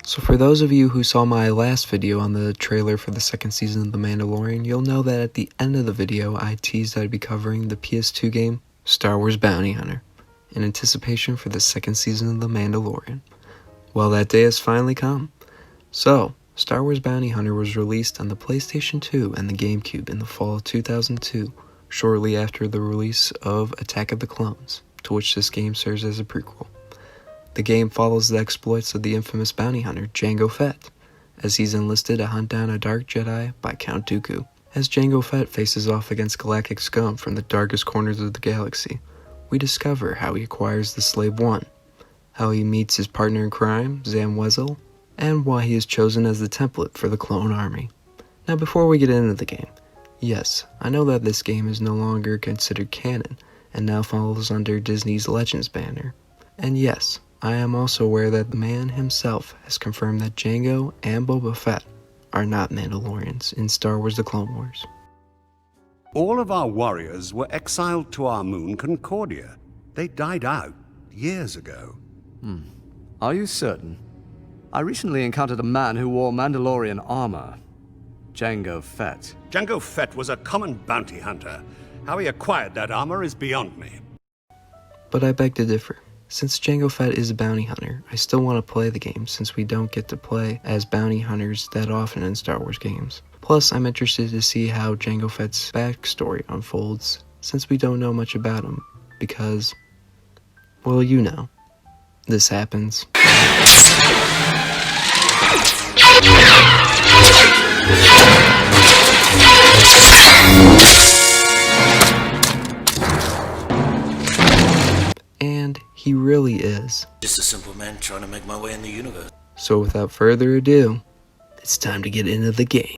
So for those of you who saw my last video on the trailer for the second season of The Mandalorian, you'll know that at the end of the video I teased I'd be covering the PS2 game Star Wars Bounty Hunter, in anticipation for the second season of The Mandalorian. Well, that day has finally come. So, Star Wars Bounty Hunter was released on the PlayStation 2 and the GameCube in the fall of 2002, shortly after the release of Attack of the Clones, to which this game serves as a prequel. The game follows the exploits of the infamous bounty hunter Jango Fett, as he's enlisted to hunt down a dark Jedi by Count Dooku. As Jango Fett faces off against galactic scum from the darkest corners of the galaxy, we discover how he acquires the Slave One, how he meets his partner in crime, Zam Wesell, and why he is chosen as the template for the clone army. Now before we get into the game, yes, I know that this game is no longer considered canon, and now falls under Disney's Legends banner. And yes, I am also aware that the man himself has confirmed that Jango and Boba Fett are not Mandalorians in Star Wars The Clone Wars. All of our warriors were exiled to our moon Concordia. They died out years ago. Are you certain? I recently encountered a man who wore Mandalorian armor. Jango Fett. Jango Fett was a common bounty hunter. How he acquired that armor is beyond me. But I beg to differ. Since Jango Fett is a bounty hunter, I still want to play the game since we don't get to play as bounty hunters that often in Star Wars games. Plus, I'm interested to see how Jango Fett's backstory unfolds since we don't know much about him because, well, you know, this happens. And he really is. Just a simple man trying to make my way in the universe. So without further ado, it's time to get into the game.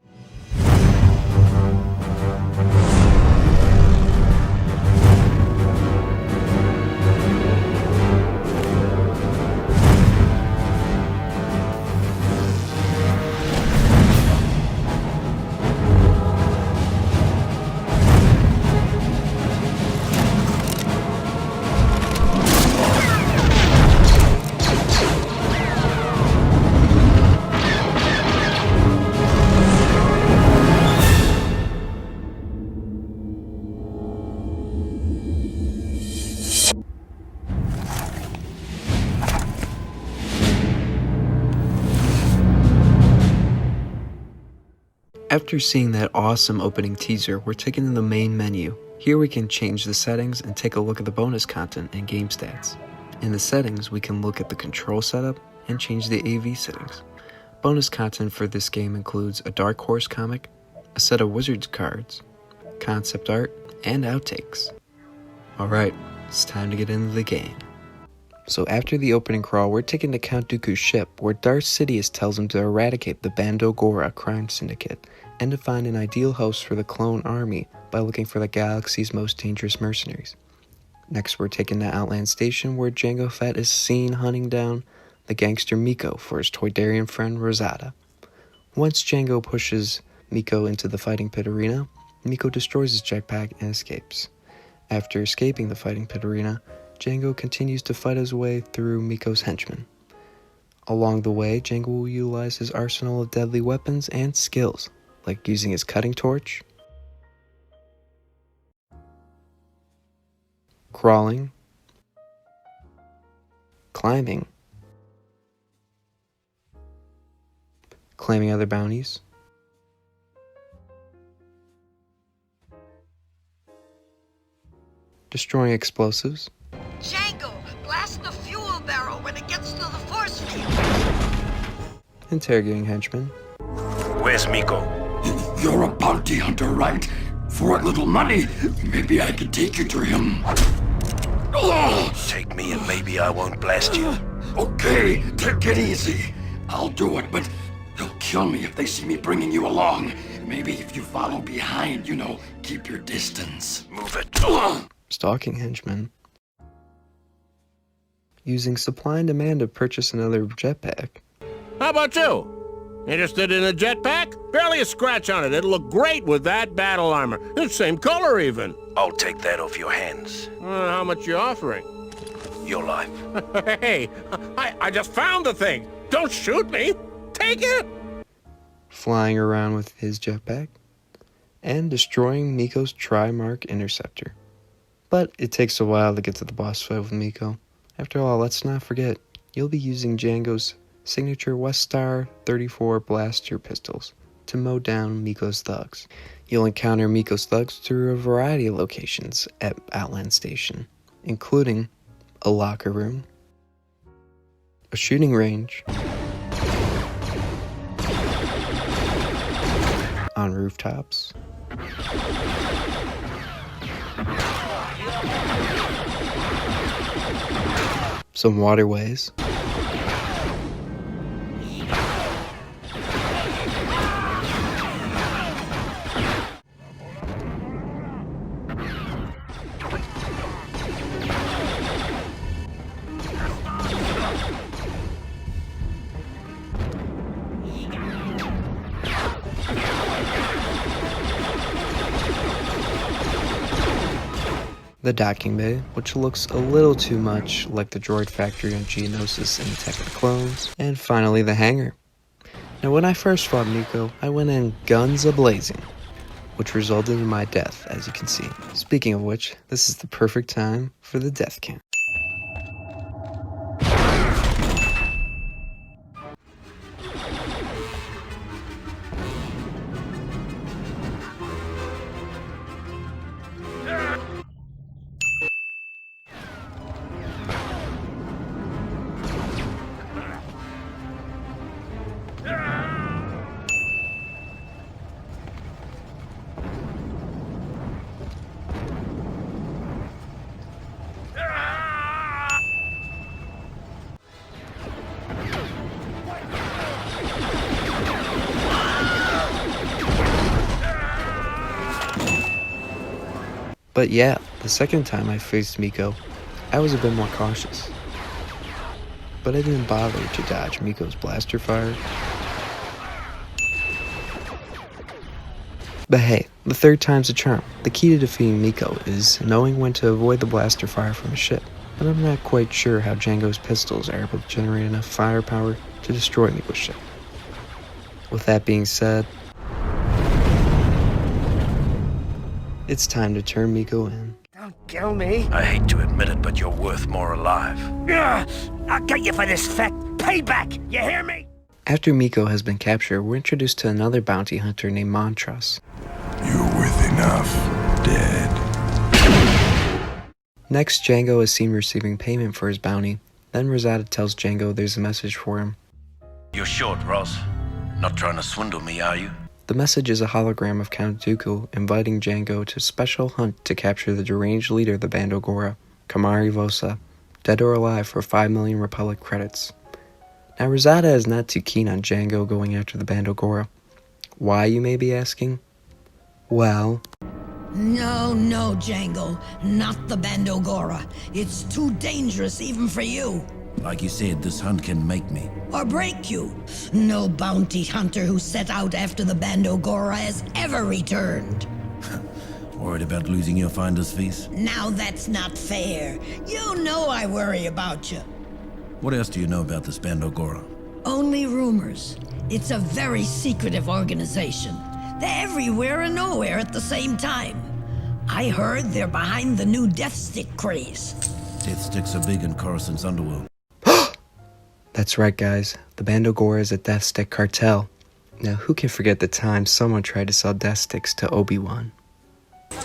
After seeing that awesome opening teaser, we're taken to the main menu. Here we can change the settings and take a look at the bonus content and game stats. In the settings, we can look at the control setup and change the AV settings. Bonus content for this game includes a Dark Horse comic, a set of Wizards cards, concept art, and outtakes. Alright, it's time to get into the game. So after the opening crawl, we're taken to Count Dooku's ship, where Darth Sidious tells him to eradicate the Bando Gora crime syndicate, and to find an ideal host for the clone army by looking for the galaxy's most dangerous mercenaries. Next, we're taken to Outland Station, where Jango Fett is seen hunting down the gangster Miko for his Toydarian friend Rosada. Once Jango pushes Miko into the fighting pit arena, Miko destroys his jetpack and escapes. After escaping the fighting pit arena, Jango continues to fight his way through Miko's henchmen. Along the way, Jango will utilize his arsenal of deadly weapons and skills, like using his cutting torch, crawling, climbing, claiming other bounties, destroying explosives, Jango, blast the fuel barrel when it gets to the force field. interrogating henchmen, Where's Miko? You're a bounty hunter, right? For a little money, maybe I could take you to him. Take me and maybe I won't blast you. Okay, take it easy. I'll do it, but they'll kill me if they see me bringing you along. Maybe if you follow behind, keep your distance. Move it. stalking henchmen, using supply and demand to purchase another jetpack, How about you? Interested in a jetpack? Barely a scratch on it. It'll look great with that battle armor. The same color, even. I'll take that off your hands. How much you offering? Your life. Hey, I just found the thing. Don't shoot me! Take it! Flying around with his jetpack, and destroying Miko's Trimark Interceptor. But it takes a while to get to the boss fight with Miko. After all, let's not forget, you'll be using Django's signature West Star 34 blaster pistols to mow down Miko's thugs. You'll encounter Miko's thugs through a variety of locations at Outland Station, including a locker room, a shooting range, on rooftops, some waterways, the docking bay, which looks a little too much like the droid factory on Geonosis in Attack of the Clones, and finally the hangar. Now when I first fought Miko, I went in guns a-blazing, which resulted in my death, as you can see. Speaking of which, this is the perfect time for the death count. But yeah, the second time I faced Miko, I was a bit more cautious. But I didn't bother to dodge Miko's blaster fire. But hey, the third time's a charm. The key to defeating Miko is knowing when to avoid the blaster fire from a ship. But I'm not quite sure how Django's pistols are able to generate enough firepower to destroy Miko's ship. With that being said, it's time to turn Miko in. Don't kill me. I hate to admit it, but you're worth more alive. I'll get you for this fact. Payback! You hear me? After Miko has been captured, we're introduced to another bounty hunter named Montrose. You're worth enough, dead. Next, Django is seen receiving payment for his bounty. Then Rosada tells Django there's a message for him. You're short, Ross. Not trying to swindle me, are you? The message is a hologram of Count Dooku inviting Django to a special hunt to capture the deranged leader of the Bando Gora, Kamari Vosa, dead or alive for 5 million Republic credits. Now Rosada is not too keen on Django going after the Bando Gora. Why, you may be asking? Well... No, Django. Not the Bando Gora. It's too dangerous even for you. Like you said, this hunt can make me. Or break you. No bounty hunter who set out after the Bando Gora has ever returned. Worried about losing your finder's fee? Now that's not fair. You know I worry about you. What else do you know about this Bando Gora? Only rumors. It's a very secretive organization. They're everywhere and nowhere at the same time. I heard they're behind the new Death Stick craze. Death Sticks are big in Coruscant's underworld. That's right, guys. The Bando Gora is a Death Stick cartel. Now, who can forget the time someone tried to sell Death Sticks to Obi-Wan? You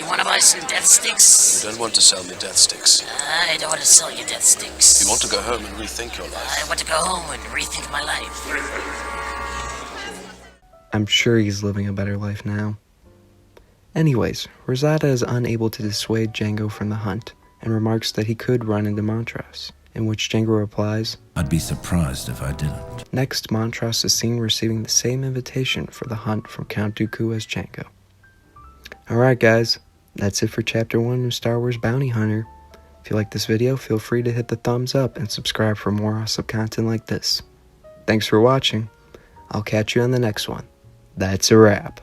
want to buy some Death Sticks? You don't want to sell me Death Sticks. I don't want to sell you Death Sticks. You want to go home and rethink your life. I want to go home and rethink my life. I'm sure he's living a better life now. Anyways, Rosada is unable to dissuade Django from the hunt, and remarks that he could run into Montrose, in which Django replies, I'd be surprised if I didn't. Next, Montrose is seen receiving the same invitation for the hunt from Count Dooku as Django. Alright guys, that's it for Chapter 1 of Star Wars Bounty Hunter. If you like this video, feel free to hit the thumbs up and subscribe for more awesome content like this. Thanks for watching. I'll catch you on the next one. That's a wrap.